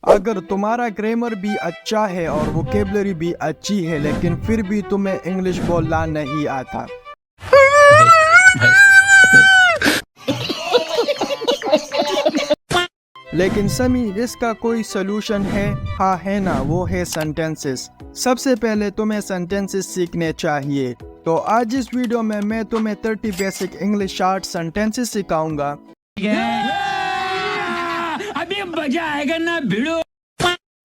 अगर तुम्हारा ग्रामर भी अच्छा है और वोकेबलरी भी अच्छी है लेकिन फिर भी तुम्हें इंग्लिश बोलना नहीं आता, लेकिन समी इसका कोई सोल्यूशन है? हाँ है ना, वो है सेंटेंसेस। सबसे पहले तुम्हें सेंटेंसेस सीखने चाहिए। तो आज इस वीडियो में मैं तुम्हें 30 बेसिक इंग्लिश शॉर्ट सेंटेंसेस सिखाऊंगा। अभी मजा आएगा ना भिड़ो,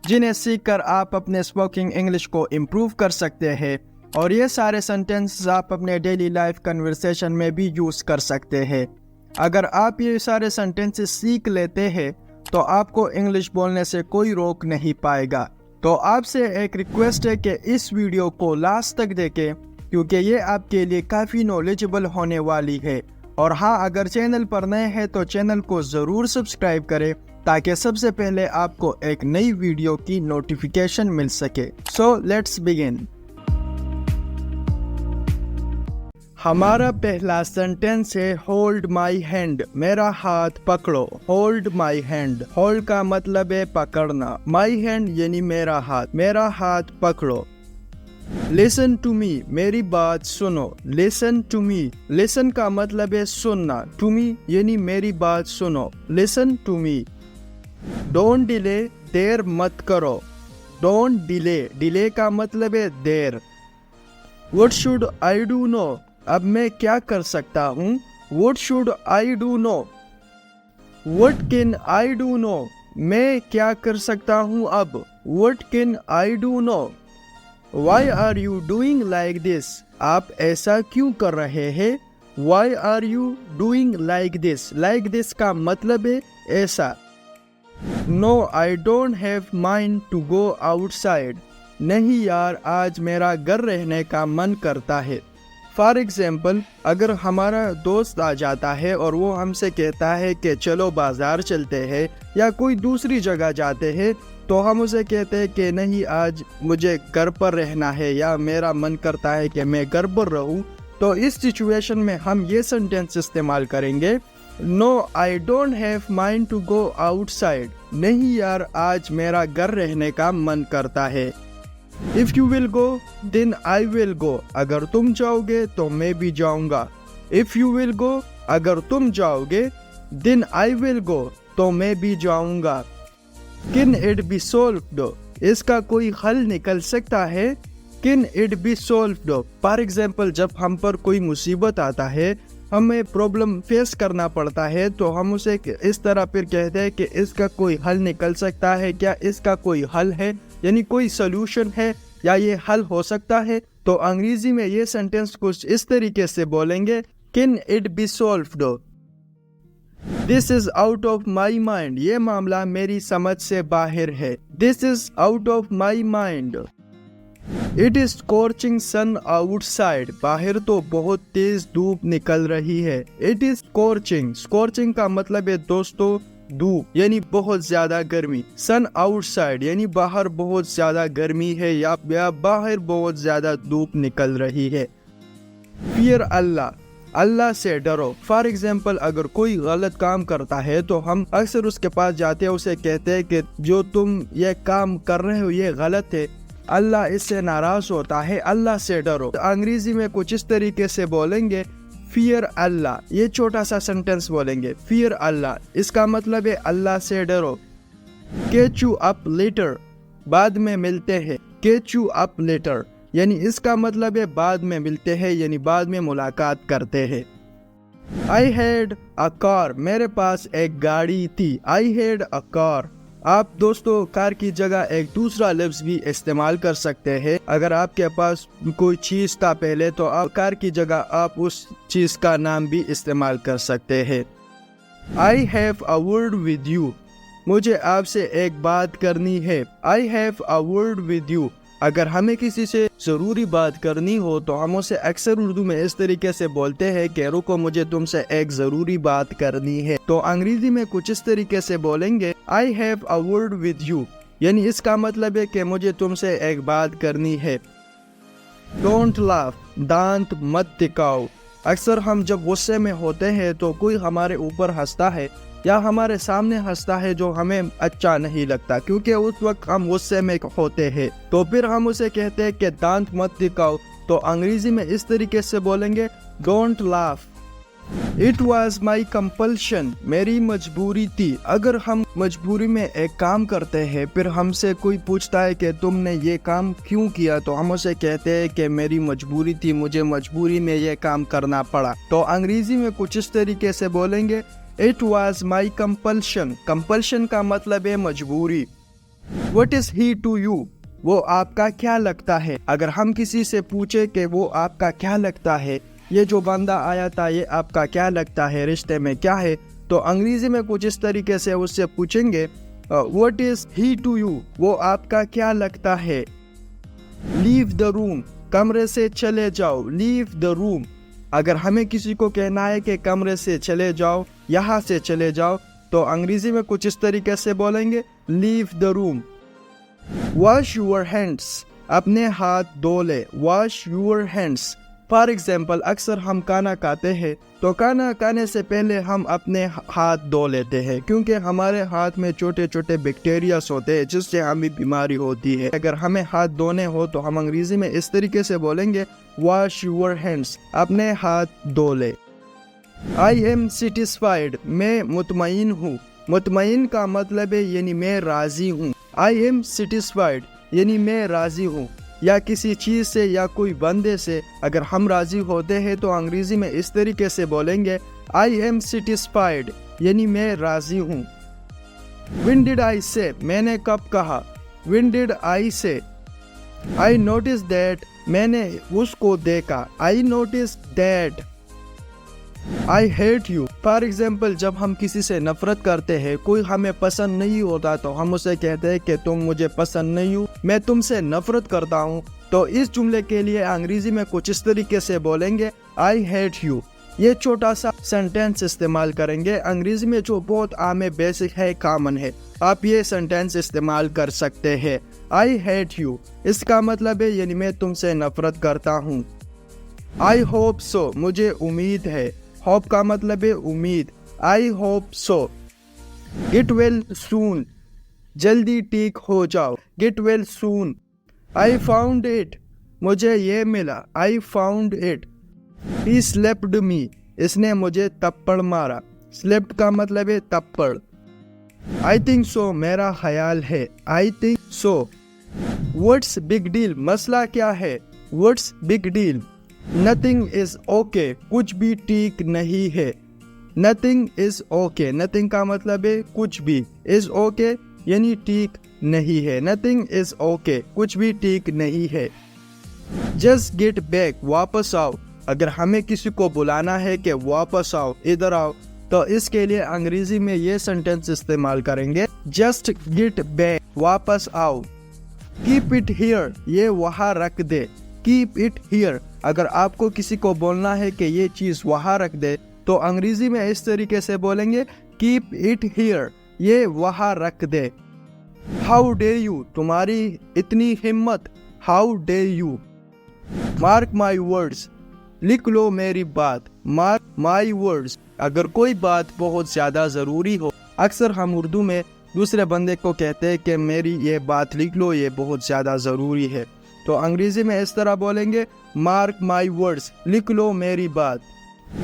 जिन्हें सीखकर आप अपने स्पोकन इंग्लिश को इम्प्रूव कर सकते हैं और ये सारे सेंटेंसेस आप अपने डेली लाइफ कन्वर्सेशन में भी यूज कर सकते हैं। अगर आप ये सारे सेंटेंसेस सीख लेते हैं तो आपको इंग्लिश बोलने से कोई रोक नहीं पाएगा। तो आपसे एक रिक्वेस्ट है कि इस वीडियो को लास्ट तक देखें क्योंकि ये आपके लिए काफ़ी नॉलेजेबल होने वाली है। और हाँ, अगर चैनल पर नए हैं तो चैनल को ज़रूर सब्सक्राइब करें ताकि सबसे पहले आपको एक नई वीडियो की नोटिफिकेशन मिल सके। So let's begin. हमारा पहला सेंटेंस है होल्ड माई हैंड, मेरा हाथ पकड़ो। होल्ड माई हैंड, होल्ड का मतलब है पकड़ना, माई हैंड यानी मेरा हाथ पकड़ो। लिसन टू मी, मेरी बात सुनो। लिसन टू मी, लिसन का मतलब है सुनना, टू मी यानी मेरी बात सुनो। Listen to me. Don't delay, देर मत करो। डोंट डिले, डिले का मतलब है देर। What should I do now, अब मैं क्या कर सकता हूँ। What should I do now. What can I do now, मैं क्या कर सकता हूँ अब। What can I do now. Why are you doing like this, आप ऐसा क्यों कर रहे हैं। Why are you doing like this, like this का मतलब है ऐसा। No I don't have mind to go outside, नहीं यार आज मेरा घर रहने का मन करता है। फॉर एग्जाम्पल, अगर हमारा दोस्त आ जाता है और वो हमसे कहता है कि चलो बाजार चलते हैं या कोई दूसरी जगह जाते हैं, तो हम उसे कहते हैं कि नहीं आज मुझे घर पर रहना है या मेरा मन करता है कि मैं घर पर रहूं। तो इस सिचुएशन में हम ये सेंटेंस इस्तेमाल करेंगे, no I don't have mind to go outside, नहीं यार आज मेरा घर रहने का मन करता है। If you will go then I will go, अगर तुम जाओगे तो मैं भी जाऊंगा। इफ यू विल गो, अगर तुम जाओगे, देन आई विल गो, तो मैं भी जाऊंगा। कैन इट बी सॉल्व्ड, इसका कोई हल निकल सकता है। Can it be solved, for example जब हम पर कोई मुसीबत आता है, हमें प्रॉब्लम फेस करना पड़ता है, तो हम उसे इस तरह फिर कहते हैं कि इसका कोई हल निकल सकता है क्या, इसका कोई हल है यानी कोई सोल्यूशन है या ये हल हो सकता है। तो अंग्रेजी में ये सेंटेंस कुछ इस तरीके से बोलेंगे, can it be solved. This is out of my mind, ये मामला मेरी समझ से बाहर है। This is out of my mind. It is scorching sun outside, बाहर तो बहुत तेज धूप निकल रही है। इट इज स्कॉर्चिंग, स्कॉर्चिंग का मतलब है दोस्तों धूप यानी बहुत ज्यादा गर्मी। सन आउटसाइड यानी बाहर बहुत ज्यादा गर्मी है या बाहर बहुत ज्यादा धूप निकल रही है। फियर अल्लाह, अल्लाह से डरो। फॉर एग्जाम्पल अगर कोई गलत काम करता है तो हम अक्सर उसके पास जाते हैं, उसे कहते हैं कि जो तुम ये काम कर रहे हो ये गलत है, अल्लाह इससे नाराज होता है, अल्लाह से डरो। तो अंग्रेजी में कुछ इस तरीके से बोलेंगे, फियर अल्लाह, ये छोटा सा सेंटेंस बोलेंगे, फियर अल्लाह, इसका मतलब है अल्लाह से डरो। कैच यू अप लेटर, बाद में मिलते हैं। कैच यू अप लेटर यानी इसका मतलब है बाद में मिलते हैं यानी बाद में मुलाकात करते हैं। आई हैड अ कार, मेरे पास एक गाड़ी थी। I had a car. आप दोस्तों कार की जगह एक दूसरा लफ्ज भी इस्तेमाल कर सकते हैं। अगर आपके पास कोई चीज था पहले तो आप कार की जगह आप उस चीज का नाम भी इस्तेमाल कर सकते हैं। I have a word with you, मुझे आपसे एक बात करनी है। I have a word with you, अगर हमें किसी से जरूरी बात करनी हो तो हम उसे अक्सर उर्दू में इस तरीके से बोलते हैं कि रुको मुझे तुमसे एक जरूरी बात करनी है। तो अंग्रेजी में कुछ इस तरीके से बोलेंगे, I have a word with you, यानी इसका मतलब है कि मुझे तुमसे एक बात करनी है। डोंट लाफ, दांत मत दिखाओ। अक्सर हम जब गुस्से में होते हैं तो कोई हमारे ऊपर हंसता है या हमारे सामने हंसता है जो हमें अच्छा नहीं लगता, क्योंकि उस वक्त हम गुस्से में होते हैं, तो फिर हम उसे कहते हैं कि दांत मत दिखाओ। तो अंग्रेजी में इस तरीके से बोलेंगे, don't laugh. It was my compulsion, मेरी मजबूरी थी। अगर हम मजबूरी में एक काम करते हैं, फिर हमसे कोई पूछता है कि तुमने ये काम क्यों किया, तो हम उसे कहते हैं कि मेरी मजबूरी थी, मुझे मजबूरी में ये काम करना पड़ा। तो अंग्रेजी में कुछ इस तरीके से बोलेंगे, it was my compulsion. Compulsion का मतलब है मजबूरी। What is he to you, वो आपका क्या लगता है। अगर हम किसी से पूछे कि वो आपका क्या लगता है, ये जो बंदा आया था ये आपका क्या लगता है, रिश्ते में क्या है, तो अंग्रेजी में कुछ इस तरीके से उससे पूछेंगे, what is he to you, वो आपका क्या लगता है। लीव द रूम, कमरे से चले जाओ। लीव द रूम, अगर हमें किसी को कहना है कि कमरे से चले जाओ, यहाँ से चले जाओ, तो अंग्रेजी में कुछ इस तरीके से बोलेंगे, leave the room. Wash your hands, अपने हाथ धो ले। Wash your hands. For example, अक्सर हम खाना खाते हैं तो खाना खाने से पहले हम अपने हाथ धो लेते हैं, क्योंकि हमारे हाथ में छोटे छोटे बैक्टीरियाज होते हैं जिससे हमें बीमारी होती है। अगर हमें हाथ धोने हो तो हम अंग्रेजी में इस तरीके से बोलेंगे, वॉश यूर हैंड्स, अपने हाथ धो ले। आई एम सेटिस्फाइड, मैं मुतमईन हूँ। मुतमईन का मतलब है यानी मैं राजी हूँ। आई एम सेटिस्फाइड यानी मैं राजी हूँ। या किसी चीज़ से या कोई बंदे से अगर हम राजी होते हैं तो अंग्रेजी में इस तरीके से बोलेंगे, आई एम सेटिस्फाइड यानी मैं राजी हूँ। व्हेन डिड आई से, मैंने कब कहा। व्हेन डिड आई से। आई नोटिस दैट, मैंने उसको देखा। I notice that. I hate you. For example, जब हम किसी से नफरत करते हैं, कोई हमें पसंद नहीं होता, तो हम उसे कहते हैं कि तुम मुझे पसंद नहीं हो, मैं तुमसे नफरत करता हूँ। तो इस जुमले के लिए अंग्रेजी में कुछ इस तरीके से बोलेंगे, आई हेट यू। ये छोटा सा सेंटेंस इस्तेमाल करेंगे अंग्रेजी में जो बहुत आम है, बेसिक है, कॉमन है। आप ये सेंटेंस इस्तेमाल कर सकते हैं, आई हेट यू, इसका मतलब है यानी मैं तुमसे नफरत करता हूँ। आई होप सो, मुझे उम्मीद है। होप का मतलब है उम्मीद। I hope so. Get well soon, जल्दी ठीक हो जाओ। Get well soon. I found it, मुझे ये मिला। I found it. He slapped me, इसने मुझे थप्पड़ मारा। स्लेप्ड का मतलब है थप्पड़। आई थिंक सो, मेरा ख्याल है। I think so. What's big deal, मसला क्या है। What's big deal. Nothing is okay, कुछ भी ठीक नहीं है। नथिंग इज ओके, नथिंग का मतलब है कुछ भी, इज ओके यानी ठीक नहीं है। नथिंग इज ओके, कुछ भी ठीक नहीं है। जस्ट गेट बैक, वापस आओ। अगर हमें किसी को बुलाना है कि वापस आओ, इधर आओ, तो इसके लिए अंग्रेजी में ये सेंटेंस इस्तेमाल करेंगे, जस्ट गेट बैक, वापस आओ। कीप इट हियर, ये वहाँ रख दे। कीप इट हियर, अगर आपको किसी को बोलना है कि ये चीज़ वहाँ रख दे, तो अंग्रेजी में इस तरीके से बोलेंगे, कीप इट हियर, ये वहाँ रख दे। हाउ डे यू, तुम्हारी इतनी हिम्मत। How day you. Mark my words, लिख लो मेरी बात। मार्क माई वर्ड्स, अगर कोई बात बहुत ज़्यादा ज़रूरी हो, अक्सर हम उर्दू में दूसरे बंदे को कहते हैं कि मेरी ये बात लिख लो, ये बहुत ज़्यादा ज़रूरी है, तो अंग्रेजी में इस तरह बोलेंगे, मार्क माई वर्ड्स, लिख लो मेरी बात।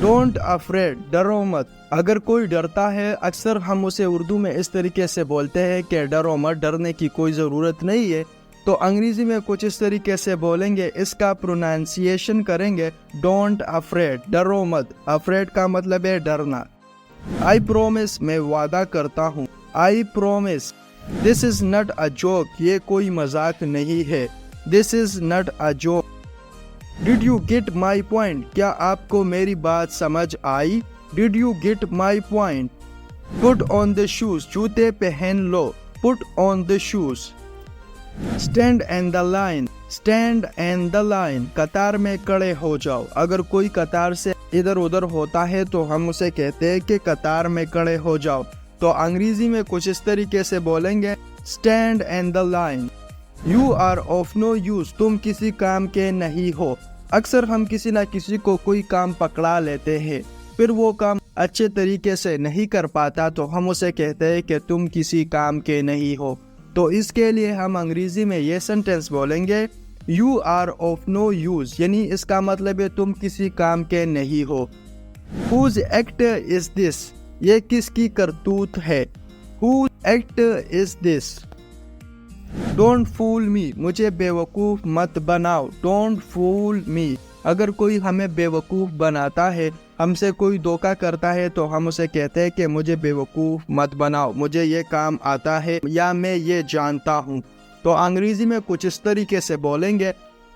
डोंट अफ्रेड, डरो मत। अगर कोई डरता है, अक्सर हम उसे उर्दू में इस तरीके से बोलते हैं कि डरो मत, डरने की कोई ज़रूरत नहीं है, तो अंग्रेजी में कुछ इस तरीके से बोलेंगे, इसका प्रोनाउंसिएशन करेंगे, डोंट अफ्रेड, डरो मत। अफ्रेड का मतलब है डरना। आई प्रोमिस, मैं वादा करता हूँ। I promise. This is not a joke, ये कोई मजाक नहीं है। This is not a joke. Did you get my point, क्या आपको मेरी बात समझ आई। Did you get my point. Put on the shoes, जूते पहन लो। Put on the shoes. Stand and the line, stand and the line, कतार में खड़े हो जाओ। अगर कोई कतार से इधर उधर होता है तो हम उसे कहते हैं कि कतार में खड़े हो जाओ, तो अंग्रेजी में कुछ इस तरीके से बोलेंगे, stand and the line. You are of no use, तुम किसी काम के नहीं हो। अक्सर हम किसी ना किसी को कोई काम पकड़ा लेते हैं, फिर वो काम अच्छे तरीके से नहीं कर पाता तो हम उसे कहते हैं कि तुम किसी काम के नहीं हो। तो इसके लिए हम अंग्रेजी में ये सेंटेंस बोलेंगे you are of no use, यानी इसका मतलब है तुम किसी काम के नहीं हो। हुज एक्ट इज दिस, ये किसकी करतूत है। Whose act is this. Don't fool me, मुझे बेवकूफ़ मत बनाओ। डोंट फूल मी, अगर कोई हमें बेवकूफ़ बनाता है, हमसे कोई धोखा करता है तो हम उसे कहते हैं कि मुझे बेवकूफ़ मत बनाओ, मुझे ये काम आता है या मैं ये जानता हूँ। तो अंग्रेज़ी में कुछ इस तरीके से बोलेंगे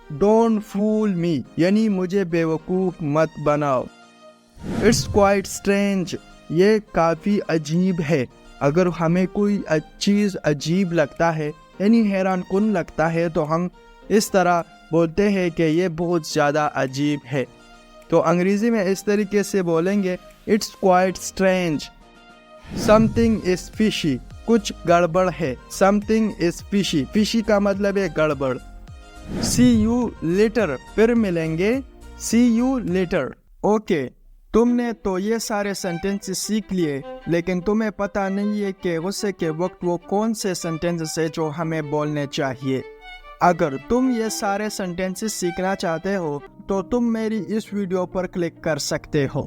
डोंट फूल मी, यानी मुझे बेवकूफ़ मत बनाओ। इट्स क्वाइट स्ट्रेंज, ये काफ़ी अजीब है। अगर हमें कोई चीज़ अजीब लगता है यानी हैरान कुन लगता है तो हम इस तरह बोलते हैं कि ये बहुत ज़्यादा अजीब है। तो अंग्रेज़ी में इस तरीके से बोलेंगे it's quite strange. Something is fishy, कुछ गड़बड़ है। समथिंग इज़ फिशी, फिशी का मतलब है गड़बड़। सी यू लेटर, फिर मिलेंगे। सी यू लेटर। ओके, तुमने तो ये सारे सेंटेंसेस सीख लिए, लेकिन तुम्हें पता नहीं है कि गुस्से के वक्त वो कौन से सेंटेंसेस है जो हमें बोलने चाहिए। अगर तुम ये सारे सेंटेंसेस सीखना चाहते हो तो तुम मेरी इस वीडियो पर क्लिक कर सकते हो।